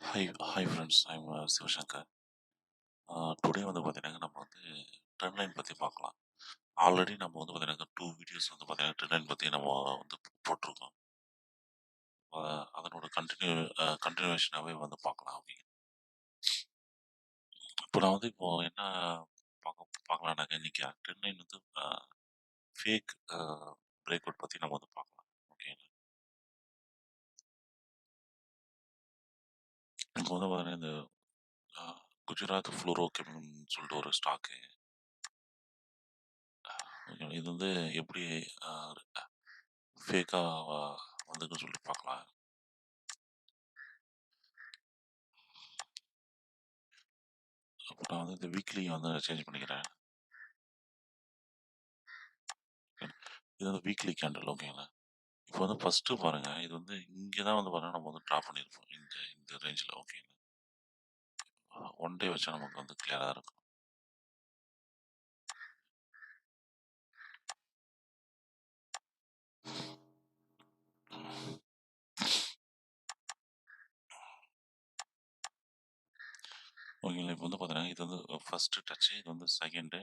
Hi friends. I'm Sivashankar. Today வந்து பார்த்தீங்கன்னா நம்ம வந்து ட்ரெண்ட் லைன் பற்றி பார்க்கலாம். ஆல்ரெடி நம்ம வந்து பார்த்தீங்கன்னா 2 வீடியோஸ் வந்து பார்த்தீங்கன்னா ட்ரெண்ட் லைன் பற்றி நம்ம வந்து போட்டிருக்கோம். அதனோட கண்டினியூவேஷனாகவே வந்து பார்க்கலாம். ஓகே. இப்போ நான் வந்து இப்போ என்ன பார்க்கலாம்னாக்க இன்னைக்கு ட்ரெண்ட் லைன் வந்து ஃபேக் பிரேக் அவுட் பற்றி நம்ம வந்து பார்க்கலாம். ஓகே. இப்போ வந்து பார்த்தீங்கன்னா இந்த குஜராத் ஃப்ளோரோ கெமிக்கல்னு சொல்லிட்டு ஒரு ஸ்டாக்கு. இது வந்து எப்படி ஃபேக்காக வந்ததுன்னு சொல்லிட்டு பார்க்கலாம். அப்போ நான் வந்து இந்த வீக்லி வந்து சேஞ்ச் பண்ணிக்கிறேன். இது வந்து வீக்லி கேண்டில் ஓகேங்களா. இப்போ வந்து ஃபஸ்ட்டு பாருங்க, இது வந்து இங்கே தான் வந்து பாருங்க நம்ம வந்து ட்ரா பண்ணியிருப்போம். இந்த இந்த ரேஞ்சில் ஓகேங்களா. ஒன் டே வச்சா நமக்கு வந்து கிளியராக இருக்கும். ஓகேங்களா. இப்போ வந்து பார்த்தீங்கன்னா இது வந்து ஃபஸ்ட்டு டச்சு, இது வந்து செகண்டு,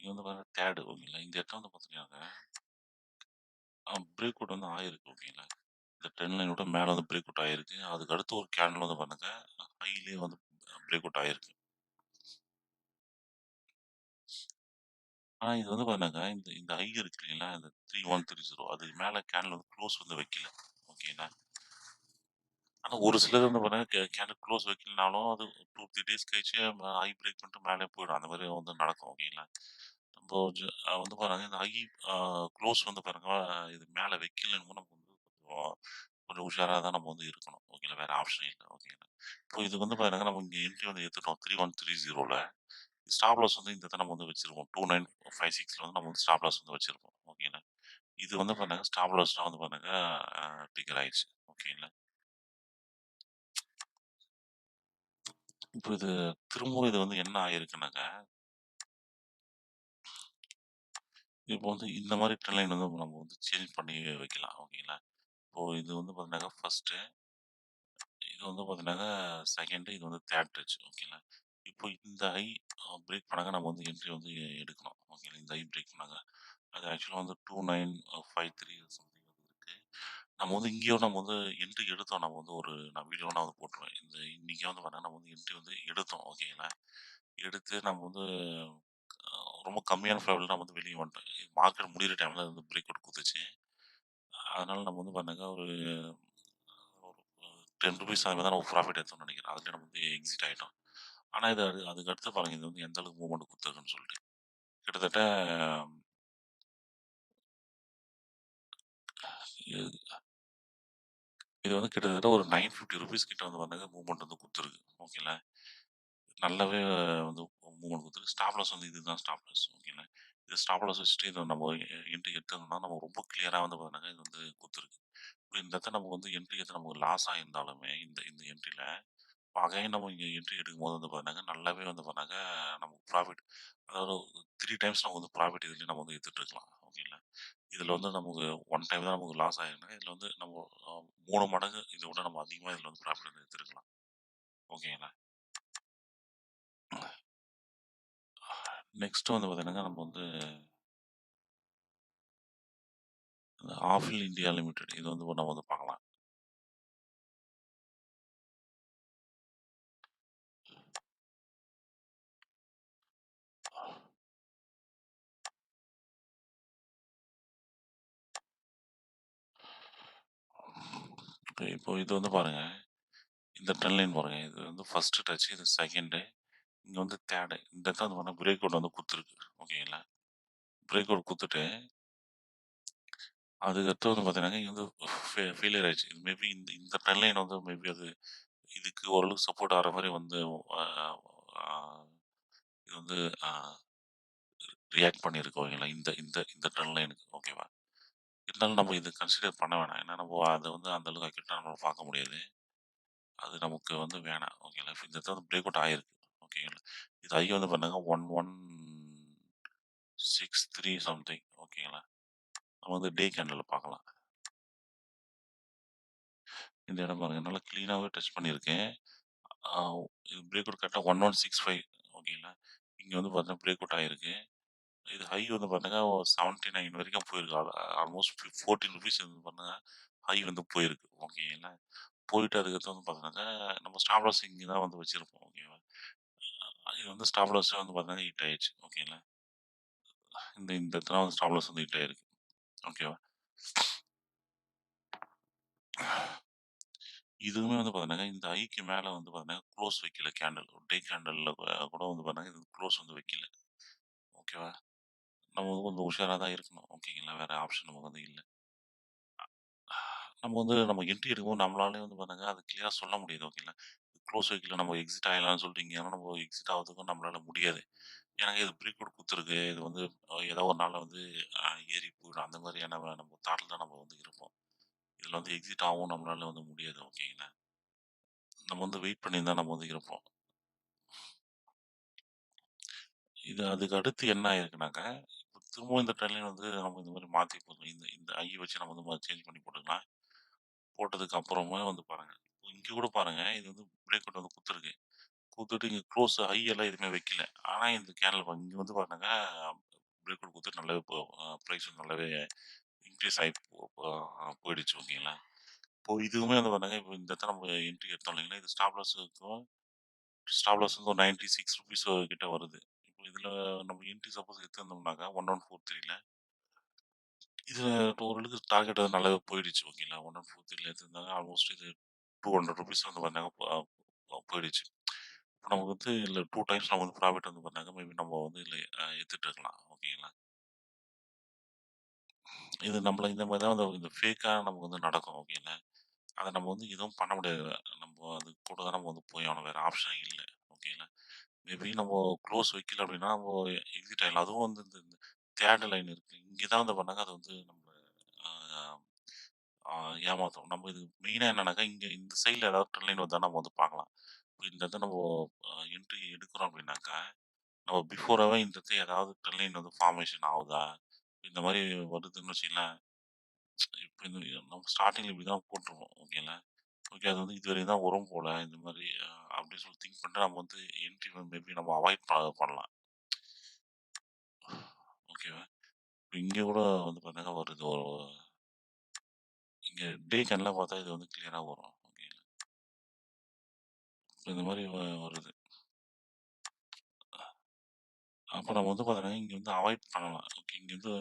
இது வந்து பார்த்தீங்கன்னா தேர்டு ஓகேங்களா. இந்த இடத்துல வந்து பார்த்தீங்கன்னா பிரேக் அவுட் வந்து ஆயிருக்கு ஓகேங்களா. இந்த ட்ரெண்ட் லைன் விட மேலே வந்து பிரேக் அவுட் ஆயிருக்கு. அதுக்கு அடுத்து ஒரு கேண்டில் வந்து பாருங்க ஹைலேயே வந்து பிரேக் அவுட் ஆயிருக்கு. ஆனா இது வந்து பாருங்க இந்த இந்த ஐ இருக்கு இல்லைங்களா, இந்த 3130 அதுக்கு மேல கேண்டில் வந்து க்ளோஸ் வந்து வைக்கல. ஓகேங்களா. ஆனா ஒரு சிலர் வந்து பாருங்க கேண்டில் க்ளோஸ் வைக்கலனாலும் அது 2, 3 டேஸ் கழிச்சு ஐ பிரேக் பண்ணிட்டு மேலே போயிடும். அந்த மாதிரி வந்து நடக்கும். ஓகேங்களா. நம்ம வந்து பாருங்க இந்த ஐ க்ளோஸ் வந்து பாருங்க இது மேலே வைக்கலன்னு நம்ம வந்து கொஞ்சம் கொஞ்சம் உஷாரா தான் நம்ம வந்து இருக்கணும். ஓகேங்களா. வேற ஆப்ஷன் இல்ல. ஓகேங்களா. இப்போ இது வந்து பாருங்க நம்ம இங்க என்ட்ரி வந்து எடுத்துட்டோம் 3130ல. ஸ்டாப் லாஸ் வந்து இந்த இடத்துல நம்ம வந்து வச்சிருக்கோம். 2956ல வந்து நம்ம வந்து ஸ்டாப் லாஸ் வந்து வச்சிருக்கோம். ஓகேங்களா. இது வந்து பாருங்க ஸ்டாப் லாஸ்லாம் வந்து பாருங்க டிக்கர் ஆயிடுச்சு. ஓகேங்களா. இப்போ இது திரும்பவும் இது வந்து என்ன ஆயிருக்குன்னாங்க, இப்போ வந்து இந்த மாரி ட்ரெண்ட் லைன் வந்து நம்ம வந்து சேஞ்ச் பண்ணி வைக்கலாம். ஓகேங்களா. இப்போ இது வந்து பார்த்தீங்கன்னாக்கா ஃபர்ஸ்ட்டு, இது வந்து பார்த்தீங்கன்னாக்கா செகண்டு, இது வந்து தேர்ட் டச். ஓகேங்களா. இப்போ இந்த ஐ பிரேக் பண்ணாங்க நம்ம வந்து என்ட்ரி வந்து எடுக்கணும். ஓகேங்களா. இந்த ஐ பிரேக் பண்ணாங்க. அது ஆக்சுவலா வந்து 2953 சம்திங் வந்து இருக்கு. நம்ம வந்து இங்கேயும் நம்ம வந்து என்ட்ரி எடுத்தோம். நம்ம வந்து நான் வீடியோலாம் வந்து போட்டுருவேன். இந்த இன்னைக்கே வந்து பார்த்தீங்கன்னா நம்ம வந்து என்ட்ரி வந்து எடுத்தோம். ஓகேங்களா. எடுத்து நம்ம வந்து ரொம்ப கம்மியான ஃபேவர்ல நம்ம வந்து வெளிய வந்துட்டோம். மார்க்கெட் முடியிற டைம்ல வந்து பிரேக் அவுட் குடுத்துச்சு. அதனால நம்ம வந்து பாத்தீங்கன்னா, ஒரு ஒரு ₹10 அது மாரி தான் நம்ம ப்ராஃபிட் எடுத்தோம்னு நெனைக்கிறேன். அதுலயே நம்ம வந்து எக்ஸிட் ஆயிட்டோம். ஆனா இது அதுக்கு அடுத்து பாருங்க, இது வந்து எந்த அளவுக்கு மூவ்மெண்ட் குடுத்துருக்குன்னு சொல்லிட்டு. கிட்டத்தட்ட இது இது வந்து கிட்டத்தட்ட ஒரு ₹950 கிட்ட வந்து பாத்தீங்கன்னா மூவ்மெண்ட் வந்து குடுத்துருக்கு. ஓகேங்களா. நல்லாவே வந்து மூவ்மெண்ட் குடுத்துருக்கு. ஸ்டாப் லாஸ் வந்து இதுதான் ஸ்டாப் லாஸ். ஓகேங்களா. இது ஸ்டாப் லாஸ் வச்சுட்டு இத நம்ம என்ட்ரி எடுத்தோம்னா, நம்ம ரொம்ப கிளியரா வந்து பாத்தீங்கன்னா, இது வந்து குடுத்துருக்கு. இப்ப இந்த இடத்துல நம்ம வந்து என்ட்ரி எடுத்து நமக்கு லாஸ் ஆயிருந்தாலுமே, இந்த இந்த என்ட்ரில அகைன் நம்ம இங்க என்ட்ரி எடுக்கும்போது வந்து பார்த்தீங்கன்னா, நல்லாவே வந்து பார்த்தீங்கன்னா, நமக்கு ப்ராஃபிட் அதாவது 3 டைம்ஸ் நம்ம வந்து ப்ராஃபிட் இதுலயே நம்ம வந்து எடுத்துட்டு இருக்கலாம். ஓகேங்களா. இதுல வந்து நமக்கு 1 டைம் தான் நமக்கு லாஸ் ஆயிருக்குன்னா, இதுல வந்து நம்ம 3 மடங்கு இத விட நம்ம அதிகமா இதுல வந்து ப்ராஃபிட் வந்து எடுத்துருக்கலாம். ஓகேங்களா. நெக்ஸ்ட் வந்து பார்த்தீங்கன்னா, நம்ம வந்து ஆஃபில் இந்தியா லிமிடெட் இது வந்து நம்ம வந்து பார்க்கலாம். இப்போ இது வந்து பாருங்க, இந்த ட்ரெண்ட் லைன் பாருங்க. இது வந்து ஃபர்ஸ்ட் டச், இது செகண்டு, இங்க வந்து தேர்டு. இந்த இடத்துல வந்து பார்த்தீங்கன்னா, பிரேக் அவுட் வந்து குடுத்துருக்கு. ஓகேங்களா. பிரேக் அவுட் குடுத்துட்டு அதுக்கடுத்து வந்து பார்த்தீங்கன்னா, இங்க வந்து ஃபெயிலியர் ஆயிடுச்சு. மேபி இந்த இந்த ட்ரெண்ட் லைன் வந்து மேபி அது இதுக்கு ஓரளவுக்கு சப்போர்ட் ஆகுற மாரி வந்து அ ஆ இது வந்து அ ரியாக்ட் பண்ணியிருக்கு ஓகேங்களா. இந்த இந்த இந்த ட்ரெண்ட் லைனுக்கு ஓகேவா. இருந்தாலும் நம்ம இத கன்சிடர் பண்ண வேணாம். ஏன்னா நம்ம அத வந்து அந்த அளவுக்கு அக்யூரேட்டா நம்மளால பார்க்க முடியாது. அது நமக்கு வந்து வேணாம். ஓகேங்களா. இந்த இடத்துல வந்து பிரேக் அவுட் ஆயிருக்கு. ஓகேங்களா. இது ஐ வந்து பண்ணுங்க 1163 சம்திங் ஓகேங்களா. நம்ம வந்து டே கேண்டில்ல பார்க்கலாம். இந்த இடம் பாருங்க. நல்லா கிளீனாவே டச் பண்ணியிருக்கேன். ஆ இது பிரேக் அவுட் கரெக்ட்டா 1165 ஓகேங்களா. இங்க வந்து பார்த்தீங்கன்னா, பிரேக் அவுட் ஆயிருக்கு. இது ஹை வந்து பார்த்தீங்கன்னா, 79 வரைக்கும் போயிருக்கு. ஆல்மோஸ்ட் 14 ரூபீஸ் வந்து பார்த்தீங்கன்னா, ஹை வந்து போயிருக்கு. ஓகேங்களா. போயிட்டு அதுக்கடுத்து வந்து பார்த்தீங்கன்னாக்கா, நம்ம ஸ்டாப் லாஸ் இங்க தான் வந்து வச்சிருப்போம். ஓகேவா. இது வந்து ஸ்டாப் லாஸ் வந்து பார்த்தீங்கன்னா, ஹிட் ஆயிருச்சு. ஓகேங்களா. இந்த இடத்துல வந்து ஸ்டாப் லாஸ் வந்து ஹிட் ஆயிருக்கு. ஓகேவா. இதுவுமே வந்து பார்த்தீங்கன்னா, இந்த ஐக்கு மேல வந்து பார்த்தீங்கன்னா, குளோஸ் வைக்கல கேண்டில். டே கேண்டில்ல கூட வந்து பார்த்தீங்கன்னா, இது குளோஸ் வந்து வைக்கல. ஓகேவா. நம்ம வந்து கொஞ்சம் உஷாரா தான் இருக்கணும். ஓகேங்களா. வேற ஆப்ஷன் நமக்கு வந்து இல்ல. நம்ம என்ட்ரி எடுக்கும்போது நம்மளாலயே வந்து பார்த்தீங்கன்னா, அது கிளியரா சொல்ல முடியுது. ஓகேங்களா. க்ளோஸ் வைக்கல நம்ம எக்ஸிட் ஆயிடலாம்னு சொல்லிட்டு இங்க நம்ம எக்ஸிட் ஆவறதுக்கும் நம்மளால முடியாது. ஏன்னா இது ப்ரீ கோட் குடுத்துருக்கு. இது வந்து ஏதோ ஒரு நாள்ல வந்து ஏறி போயிடும். அந்த மாதிரியான நம்ம தாட்ல தான் நம்ம வந்து இருப்போம். இதுல வந்து எக்ஸிட் ஆகவும் நம்மளால வந்து முடியாது. ஓகேங்களா. நம்ம வந்து வெயிட் பண்ணி தான் நம்ம வந்து இருப்போம். இது அதுக்கு அடுத்து என்ன ஆயிருக்குனாக்க, இப்ப திரும்பவும் இந்த ட்ரெண்ட் வந்து நம்ம இந்த மாரி மாத்தி போடணும். இந்த இந்த ஐ வச்சு நம்ம வந்து சேஞ்ச் பண்ணி போட்டுக்கலாம். போட்டதுக்கு அப்புறமா வந்து பாருங்க. இங்க கூட பாருங்க. இது வந்து பிரேக் அவுட் வந்து குடுத்துருக்கு. குடுத்துட்டு இங்க க்ளோஸ் ஹை எல்லாம் எதுவுமே வைக்கல. ஆனா இந்த கேண்டில் இங்க வந்து பாருங்க பிரேக் அவுட் குடுத்து நல்லாவே பிரைஸ் வந்து நல்லாவே இன்க்ரீஸ் ஆயி போயிடுச்சு. ஓகேங்களா. இப்போ இதுவுமே வந்து பாருங்க, இப்போ இந்த இடத்துல நம்ம என்ட்ரி எடுத்தோம் இல்லைங்களா, இது ஸ்டாப் லாஸ் வந்து ஒரு ₹96 கிட்ட வருது. இப்போ இதுல நம்ம என்ட்ரி சப்போஸ் எடுத்திருந்தோம்னாக்கா 1143ல இதுல ஓரளவுக்கு டார்கெட் வந்து நல்லாவே போயிடுச்சு. ஓகேங்களா. 1143ல எடுத்திருந்தாங்க. ஆல்மோஸ்ட் இது ₹200 வந்து பாத்தீங்கன்னா போயிடுச்சு. இப்ப நமக்கு வந்து இதுல 2 டைம்ஸ் நம்ம வந்து ப்ராஃபிட் வந்து பண்ணாங்க. மேபி நம்ம வந்து இதுல எடுத்துட்டு இருக்கலாம். ஓகேங்களா. இது நம்மள இந்த மாரி தான் வந்து இந்த ஃபேக்கா நமக்கு வந்து நடக்கும். ஓகேங்களா. அத நம்ம வந்து எதுவும் பண்ண முடியாது. நம்ம அது கூட தான் நம்ம வந்து போய் ஆகணும். வேற ஆப்ஷன் இல்ல. ஓகேங்களா. மேபி நம்ம க்ளோஸ் வைக்கல அப்டின்னா, நம்ம எக்ஸிட் ஆயிடலாம். அதுவும் வந்து இந்த இந்த தேர்ட் லைன் இருக்கு. இங்க தான் வந்து பண்ணாங்க. அது வந்து நம்ம ஆ ஆ ஏமாத்தும். நம்ம இது மெயினா என்னன்னாக்கா, இங்க இந்த சைட்ல ஏதாவது ட்ரெண்ட் லைன் வந்தா நம்ம வந்து பார்க்கலாம். இப்ப இந்த இடத்துல நம்ம என்ட்ரி எடுக்கிறோம் அப்டின்னாக்கா, நம்ம பிஃபோராவே இந்த இடத்துல ஏதாவது ட்ரெண்ட் லைன் வந்து ஃபார்மேஷன் ஆவுதா? இந்த மாரி வருதுன்னு வச்சுக்கங்களேன், இப்ப இந்த நம்ம ஸ்டார்ட்டிங்ல இப்படி தான் போட்டுருப்போம். ஓகேங்களா. ஓகே. அது வந்து இதுவரைக்கும் தான் வரும் போல. இந்த மாரி அப்படின்னு சொல்லி திங்க் பண்ணிட்டு நம்ம வந்து என்ட்ரி மேபி நம்ம அவாய்ட் பண்ணலாம். ஓகேவா. இப்ப இங்க கூட வந்து பார்த்தீங்கன்னா வருது. இங்க டே கேன்லாம் பார்த்தா இது வந்து கிளியரா வரும். ஓகேங்களா. இந்த மாரி வருது. அப்ப நம்ம வந்து பார்த்தீங்கன்னா, இங்க வந்து அவாய்ட் பண்ணலாம். ஓகே. இங்க வந்து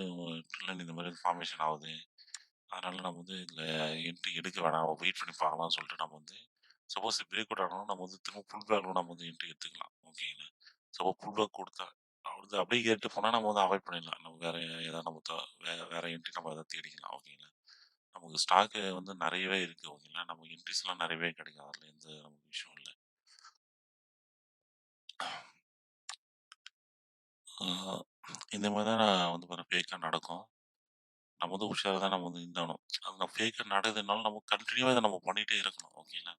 ட்ரெண்ட் இந்த மாரி ஃபார்மேஷன் ஆவுது. அதனால நம்ம வந்து இதுல என்ட்ரி எடுக்க வேணாம். வெயிட் பண்ணி பார்க்கலாம்னு சொல்லிட்டு நம்ம வந்து சப்போஸ் பிரேக் அவுட் ஆனாலும் நம்ம வந்து திரும்ப புல் பேக்ல நம்ம வந்து என்ட்ரி எடுத்துக்கலாம். ஓகேங்களா. சப்போஸ் புல் பேக் குடுத்தா வந்து அப்படியே ஏறிட்டு போனா நம்ம வந்து அவாய்ட் பண்ணிடலாம். நம்ம வேற ஏதாவது நம்ம வேற என்ட்ரி நம்ம எதாவது தேடிக்கலாம். ஓகேங்களா. நமக்கு ஸ்டாக் வந்து நெறையவே இருக்கு. ஓகேங்களா. நமக்கு என்ட்ரீஸ்லாம் நெறையவே கிடைக்கும். அதுல எந்த நமக்கு இஷ்யூ இல்ல. ஆ இந்த மாரி தான் நான் வந்து பார்த்தா ஃபேக்கா நடக்கும். நம்ம வந்து உஷாரா தான் நம்ம வந்து இருந்தாகணும். அது நம்ம ஃபேக்கா நடக்குதுனாலும் நம்ம கன்டினியூவா இத நம்ம பண்ணிட்டே இருக்கணும். ஓகேங்களா.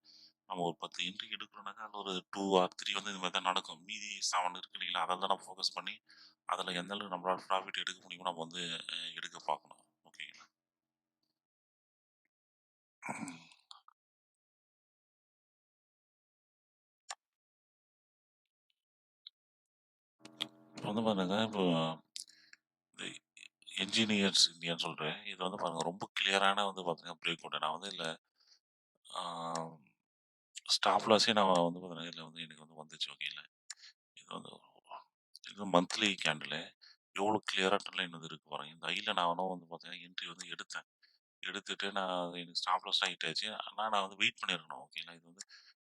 நம்ம ஒரு 10 என்ட்ரி எடுக்கிறோம்னாக்கா, அதுல ஒரு 2 ஆர் 3 வந்து இந்த மாரி தான் நடக்கும். மீதி 7 இருக்கு இல்லைங்களா, அத தான் நம்ம ஃபோக்கஸ் பண்ணி, அதுல எந்த அளவுக்கு நம்மளால ப்ராஃபிட் எடுக்க முடியுமோ நம்ம வந்து எடுக்க பார்க்கணும். ஓகேங்களா. இப்ப வந்து பாருங்க, இப்போ இந்த என்ஜினியர்ஸ் இந்தியான்னு சொல்றேன். இது வந்து பாருங்க ரொம்ப கிளியரான வந்து பார்த்தீங்கன்னா பிரேக் அவுட். நான் வந்து இதுல ஆ ஸ்டாப் லாஸே நான் வந்து பார்த்தீங்கன்னா, இதுல வந்து எனக்கு வந்து வந்துச்சு. ஓகேங்களா. இது வந்து இது மந்த்லி கேண்டிலு. எவ்வளோ கிளியரா லைன் வந்து இருக்கு பாருங்க. இந்த ஐல நானும் வந்து பார்த்தீங்கன்னா, என்ட்ரி வந்து எடுத்தேன். எடுத்துட்டு நான் அது எனக்கு ஸ்டாப் லாஸ் ஹிட் ஆச்சு. ஆனா நான் வந்து வெயிட் பண்ணியிருக்கணும். ஓகேங்களா.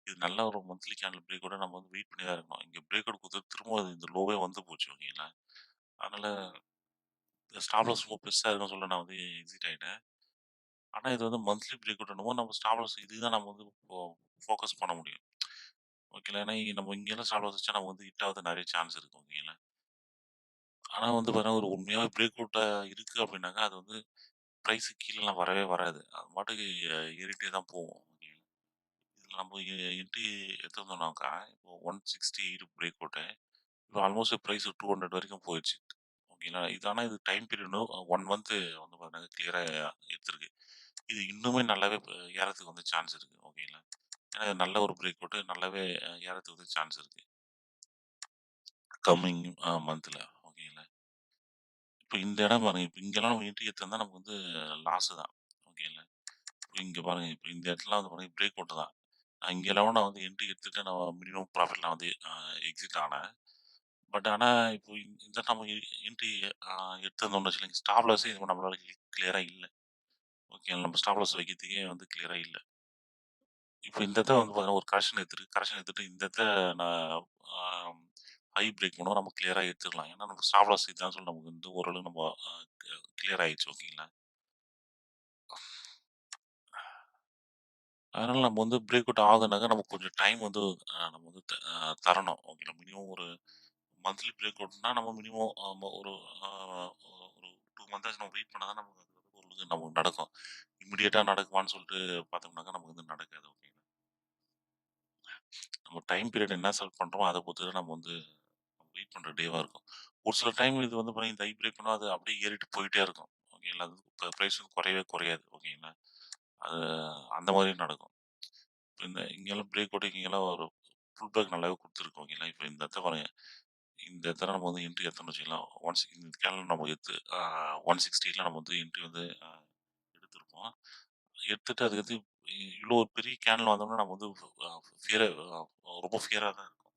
இது நல்ல ஒரு மந்த்லி கேண்டில் பிரேக் கூட நம்ம வந்து வெயிட் பண்ணி தான் இருக்கணும். இங்க பிரேக் அவுட் குடுத்து திரும்ப அது இந்த லோவே வந்து போச்சு. ஓகேங்களா. அதனால ஸ்டாப் லாஸ் ரொம்ப பெருசா இருக்குன்னு சொல்ல நான் வந்து எக்ஸிட் ஆயிட்டேன். ஆனா இது வந்து மந்த்லி பிரேக் அவுட் என்னமோ நம்ம ஸ்டாப் லாஸ் இதுதான் நம்ம வந்து ஃபோக்கஸ் பண்ண முடியும். ஓகேங்களா. ஏன்னா நம்ம இங்கெல்லாம் ஸ்டாப் லாஸ் வச்சா நம்ம வந்து ஹிட் ஆகுறதுக்கு நெறைய சான்ஸ் இருக்கு. ஓகேங்களா. ஆனா வந்து பார்த்தீங்கன்னா, ஒரு உண்மையாவே பிரேக் அவுட்டா இருக்கு அப்டின்னாக்கா, அது வந்து பிரைஸ் கீழலாம் வரவே வராது. அது பாட்டுக்கு ஏறிட்டே தான் போகும். இதுல நம்ம என்ட்ரி எடுத்திருந்தோம்னாக்கா, இப்போ 168 பிரேக் அவுட்டு. இப்போ ஆல்மோஸ்ட் பிரைஸ் 200 வரைக்கும் போயிருச்சு. ஓகேங்களா. இது ஆனா இது டைம் பீரியடும் 1 மந்த் வந்து பார்த்தீங்கன்னா கிளியரா எடுத்திருக்கு. இது இன்னுமே நல்லாவே ஏறதுக்கு வந்து சான்ஸ் இருக்கு. ஓகேங்களா. ஏன்னா இது நல்ல ஒரு பிரேக் அவுட் நல்லாவே ஏறதுக்கு வந்து சான்ஸ் இருக்கு. கம்மிங் மந்த்ல. ஓகேங்களா. இப்ப இந்த இடம் பாருங்க. இப்ப இங்கலாம் நம்ம என்ட்ரி எடுத்திருந்தா நமக்கு வந்து லாஸ் தான். ஓகேங்களா. இங்க பாருங்க. இப்ப இந்த இடத்துலலாம் வந்து பாருங்க பிரேக் அவுட் தான். நான் இங்கலாம் நான் வந்து என்ட்ரி எடுத்துட்டு நான் மினிமம் ப்ராஃபிட் நான் வந்து எக்ஸிட் ஆனேன். பட் ஆனா இப்போ இந்த நம்ம என்ட்ரி அ எடுத்திருந்தோம்னு வச்சுக்கோங்களேன், ஸ்டாப் லாஸே இது நம்மளால கிளியரா இல்ல. ஓகேங்களா. நம்ம ஸ்டாப் லாஸ் வைக்கிறதுக்கே வந்து கிளியரா இல்ல. இப்ப இந்த இடத்துல வந்து பார்த்தீங்கன்னா, ஒரு கரெக்ஷன் எடுத்துட்டு இந்த இடத்துல நான் ஆ ஹை பிரேக் பண்ணுவோம். நம்ம கிளியரா எடுத்துக்கலாம். ஏன்னா, நம்ம ஸ்டாப் லாஸ் இதுதான் சொல்லி நமக்கு வந்து ஓரளவு நம்ம கிளியர் ஆயிடுச்சு. ஓகேங்களா. அதனால நம்ம வந்து பிரேக் அவுட் ஆகுதுனாக்கா, நமக்கு கொஞ்சம் டைம் வந்து நம்ம வந்து தரணும். ஓகேங்களா. மினிமம் ஒரு மந்த்லி பிரேக் அவுட்னா நம்ம மினிமம் ஒரு அ ஒரு 2 மந்த்தாச்சும் நம்ம வெயிட் பண்ணா தான் நமக்கு அது வந்து ஓரளவுக்கு நமக்கு நடக்கும். இமிடியேட்டா நடக்குமான்னு சொல்லிட்டு பார்த்தோம்னாக்கா, நமக்கு வந்து நடக்காது. ஓகேங்களா. நம்ம டைம் பீரியட் என்ன செலக்ட் பண்றோமோ, அத பொறுத்து தான் நம்ம வந்து வெயிட் பண்ற டேவா இருக்கும். ஒரு சில டைம் இது வந்து பார்த்தீங்கன்னா, இந்த ஐ பிரேக் பண்ணா அது அப்படியே ஏறிட்டு போயிட்டே இருக்கும். ஓகேங்களா. அது பிரைஸ் வந்து குறையவே குறையாது. ஓகேங்களா. அது அந்த மாதிரி நடக்கும். இப்ப இந்த இங்கெல்லாம் பிரேக் அவுட் இங்கெல்லாம் ஒரு புல் பேக் நல்லாவே குடுத்துருக்கு. ஓகேங்களா. இப்ப இந்த இடத்த பாருங்க. இந்த இடத்துல நம்ம வந்து என்ட்ரி எடுத்தோம்னு வச்சுக்கோங்களேன். இந்த கேன்ல நம்ம எடுத்து 160ல நம்ம வந்து என்ட்ரி வந்து எடுத்திருப்போம். எடுத்துட்டு அதுக்கடுத்து இவ்ளோ ஒரு பெரிய கேன்ல வந்தோம்னா நம்ம வந்து ஃபியரா ரொம்ப ஃபியரா தான் இருக்கும்.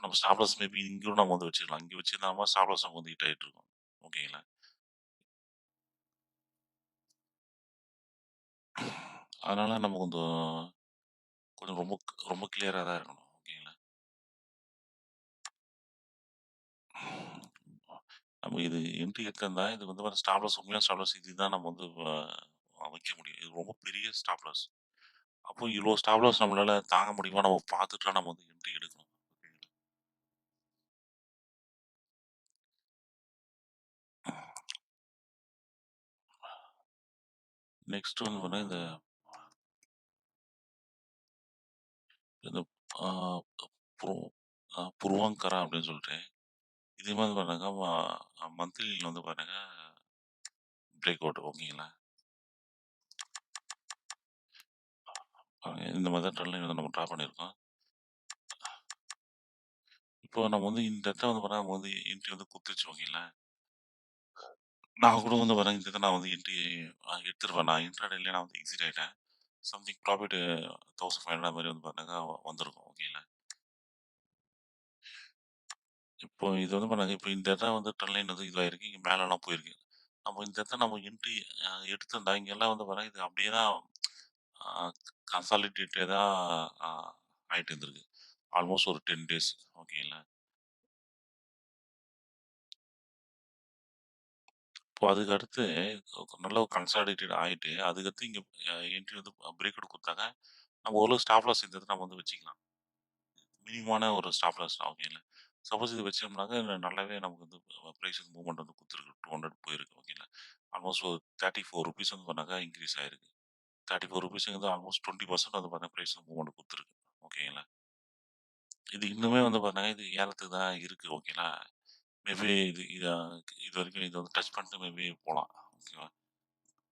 நம்ம ஸ்டாப் லாஸ் மேபி இங்கயும் நம்ம வந்து வச்சுக்கலாம். இங்க வச்சிருந்தோம்னா ஸ்டாப் லாஸ் நமக்கு வந்து ஹிட் ஆயிட்டு இருக்கும். ஓகேங்களா. அதனால நம்ம கொஞ்சம் கொஞ்சம் ரொம்ப கிளியரா தான் இருக்கணும். ஓகேங்களா. நம்ம இது என்ட்ரி எடுத்திருந்தா இது வந்து ஸ்டாப் லாஸ் உண்மையான ஸ்டாப் லாஸ் இதுதான் நம்ம வந்து வைக்க முடியும். இது ரொம்ப பெரிய ஸ்டாப் லாஸ். அப்போ இவ்ளோ ஸ்டாப் லாஸ் நம்மளால தாங்க முடியுமா? நம்ம பார்த்துட்டு தான் நம்ம வந்து என்ட்ரி எடுக்கணும். ஓகேங்களா. நெக்ஸ்ட் வந்து பார்த்தீங்கன்னா, இந்த இந்த ஆ புரு புருவாங்கரா அப்படின்னு சொல்லிட்டு, இதே மாதிரி பாருங்க மந்த்லில வந்து பாருங்க பிரேக் அவுட் ஓகேங்களா. இந்த மாதிரி தான் ட்ரெண்ட் லைன் வந்து நம்ம ட்ரா பண்ணியிருக்கோம். இப்போ நம்ம வந்து இந்த இடத்துல வந்து பார்த்தா நம்ம வந்து என்ட்ரி வந்து குடுத்துருச்சு ஓகேங்களா. நான் கூட வந்து வரேன் இந்த இடத்துல நான் வந்து என்ட்ரி எடுத்துருவேன். நான் இன்ட்ராடேலயே நான் வந்து எக்ஸிட் ஆயிட்டேன். சம்திங் ப்ராஃபிட் 1500 மாரி வந்து பார்த்தீங்கன்னா வந்திருக்கும் ஓகேங்களா. இப்போ இது வந்து பண்ணாங்க. இப்போ இந்த இடத்துல வந்து ட்ரெண்ட் லைன் வந்து இதுவாயிருக்கு. இங்க மேலலாம் போயிருக்கு. நம்ம இந்த இடத்துல நம்ம என்ட்ரி எடுத்திருந்தா இங்கெல்லாம் வந்து பாருங்க இது அப்படியே தான் அ கன்சாலிடேட்டடா அ ஆயிட்டு இருந்திருக்கு. ஆல்மோஸ்ட் ஒரு 10 டேஸ் ஓகேங்களா. இப்போ அதுக்கு அடுத்து நல்ல ஒரு கன்சாலிடேட்டட் ஆயிட்டு, அதுக்கடுத்து இங்க என்ட்ரி வந்து பிரேக் அவுட் குடுத்தாங்க. நம்ம ஓரளவு ஸ்டாப் லாஸ் இந்த இடத்துல நம்ம வந்து வச்சுக்கலாம். மினிமமான ஒரு ஸ்டாப் லாஸ் தான் ஓகேங்களா. சப்போஸ் இது வச்சோம்னாக்க நல்லாவே நமக்கு வந்து பிரைஸ் மூவ்மெண்ட் வந்து குடுத்துருக்கு. 200 போயிருக்கு ஓகேங்களா. ஆல்மோஸ்ட் ஒரு ₹34 வந்து பண்ணாக்கா இன்கிரீஸ் ஆயிருக்கு. ₹34ங்கிறது ஆல்மோஸ்ட் 20% வந்து பார்த்தீங்கன்னா பிரைஸ் மூவ்மெண்ட் குடுத்துருக்கு. ஓகேங்களா. இது இன்னுமே வந்து பார்த்தீங்கன்னா, இது ஏலத்துக்கு தான் இருக்கு. ஓகேங்களா. மேபி இதுவரைக்கும் இத வந்து டச் பண்ணிட்டு மேபி போலாம். ஓகேவா.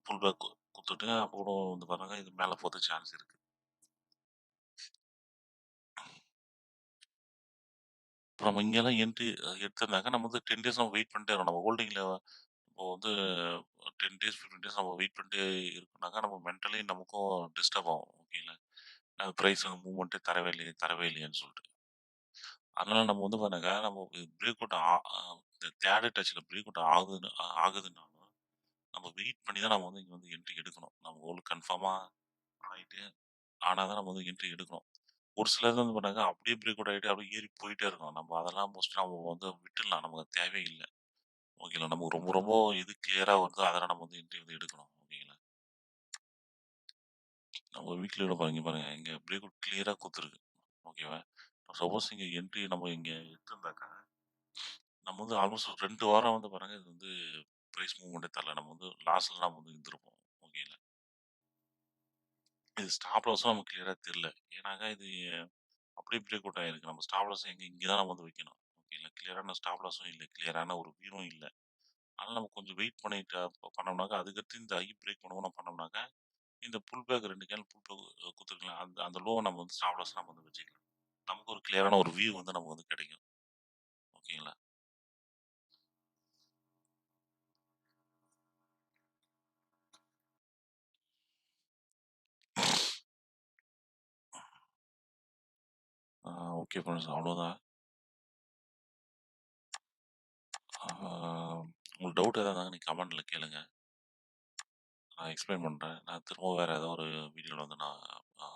புல் பேக் குடுத்துட்டு அப்புறம் வந்து பார்த்தீங்கன்னா, இது மேல போறதுக்கு சான்ஸ் இருக்கு. இப்ப நம்ம இங்கலாம் என்ட்ரி எடுத்திருந்தாங்க நம்ம வந்து 10 டேஸ் நம்ம வெயிட் பண்ணிட்டே இருக்கணும். நம்ம ஹோல்டிங்ல இப்போ வந்து 10 டேஸ், 15 டேஸ் நம்ம வெயிட் பண்ணிட்டே இருக்கோம்னாக்கா, நம்ம மென்டலி நமக்கும் டிஸ்டர்ப் ஆகும். ஓகேங்களா. பிரைஸ் மூவ்மெண்ட்டே தரவே இல்லையேன்னு சொல்லிட்டு. அதனால நம்ம வந்து பாருங்க, நம்ம பிரேக் அவுட் ஆ அ இந்த 3 டச்ல பிரேக் அவுட் ஆகுதுன்னாலும், நம்ம வெயிட் பண்ணி தான் நம்ம வந்து இங்க வந்து என்ட்ரி எடுக்கணும். நம்ம கோல் கன்ஃபார்மா ஆயிட்டு, ஆனா தான் நம்ம வந்து என்ட்ரி எடுக்கணும். ஒரு சிலர் வந்து பண்ணாங்க, அப்படியே பிரேக் அவுட் ஆயிட்டு அப்படியே ஏறி போயிட்டே இருக்கும். நம்ம அதெல்லாம் மோஸ்ட்லி நம்ம வந்து விட்டுடலாம். நமக்கு தேவையில்ல. ஓகேங்களா. நமக்கு ரொம்ப ரொம்ப எது கிளியரா வருதோ அதெல்லாம் நம்ம வந்து என்ட்ரி வந்து எடுக்கணும். ஓகேங்களா. நம்ம வீக்லியோட பாருங்க பாருங்க. இங்க பிரேக் அவுட் கிளியரா குடுத்துருக்கு. ஓகேவா. சப்போஸ் இங்க என்ட்ரி நம்ம இங்க எடுத்திருந்தாக்கா நம்ம வந்து ஆல்மோஸ்ட் ஒரு 2 வாரம் வந்து பாருங்க, இது வந்து பிரைஸ் மூவ்மெண்ட்டே தரல. நம்ம வந்து லாஸ்ல நம்ம வந்து இருந்திருப்போம். ஓகேங்களா. இது ஸ்டாப் லாஸும் நமக்கு கிளியரா தெரியல. ஏன்னாக்கா இது அப்படியே பிரேக் அவுட் ஆயிருக்கு. நம்ம ஸ்டாப் லாஸ் இங்க தான் நம்ம வந்து வைக்கணும். ஓகேங்களா. கிளியரான ஸ்டாப் லாஸும் இல்ல. கிளியரான ஒரு வியூவும் இல்ல. அதனால நம்ம கொஞ்சம் வெயிட் பண்ணிட்டு பண்ணோம்னாக்கா, அதுக்கடுத்து இந்த ஐ பிரேக் பண்ணோம்னா பண்ணோம்னாக்கா, இந்த full pack 2 can full pack குடுத்துருக்கலாம். அந்த அந்த லோவ நம்ம வந்து ஸ்டாப் லாஸா நம்ம வந்து வச்சுக்கலாம். நமக்கு ஒரு கிளியரான ஒரு வியூ வந்து நமக்கு வந்து கிடைக்கும். ஓகேங்களா? ஆ ஓகே ஃப்ரெண்ட்ஸ். அவ்வளோதான். ஆ உங்களுக்கு டவுட் எதா இருந்தாலும் நீங்க கமெண்ட்ல கேளுங்க. நான் எக்ஸ்பிளைன் பண்றேன். நான் திரும்பவும் வேற ஏதோ ஒரு வீடியோல வந்து நான் ஆ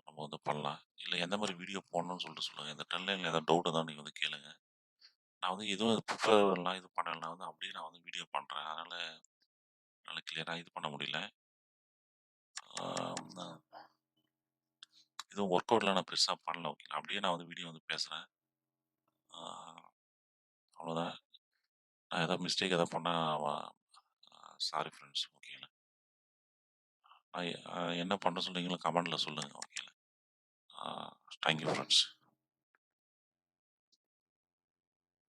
நம்ம வந்து பண்ணலாம். இல்ல எந்த மாரி வீடியோ போடணும்னு சொல்லிட்டு சொல்லுங்க. இந்த ட்ரெண்ட் லைன்ல ஏதாவது டவுட் இருந்தா நீங்க வந்து கேளுங்க. நான் வந்து எதுவும் ப்ரிப்பேர்லாம் இது பண்ணல. நான் வந்து அப்படியே நான் வந்து வீடியோ பண்றேன். அதனால என்னால கிளியரா இது பண்ண முடியல. நான் எதுவும் ஒர்க் அவுட்லாம் நான் பெருசா பண்ணல. ஓகேங்களா. அப்படியே நான் வந்து வீடியோ வந்து பேசுறேன். ஆ அவ்வளோதான். நான் ஏதாவது மிஸ்டேக் எதாவது பண்ணா சாரி ஃப்ரெண்ட்ஸ். ஓகேங்களா. நான் என்ன பண்ண சொல்றீங்களோ கமெண்ட்ல சொல்லுங்க. ஓகேங்களா. Thank you friends.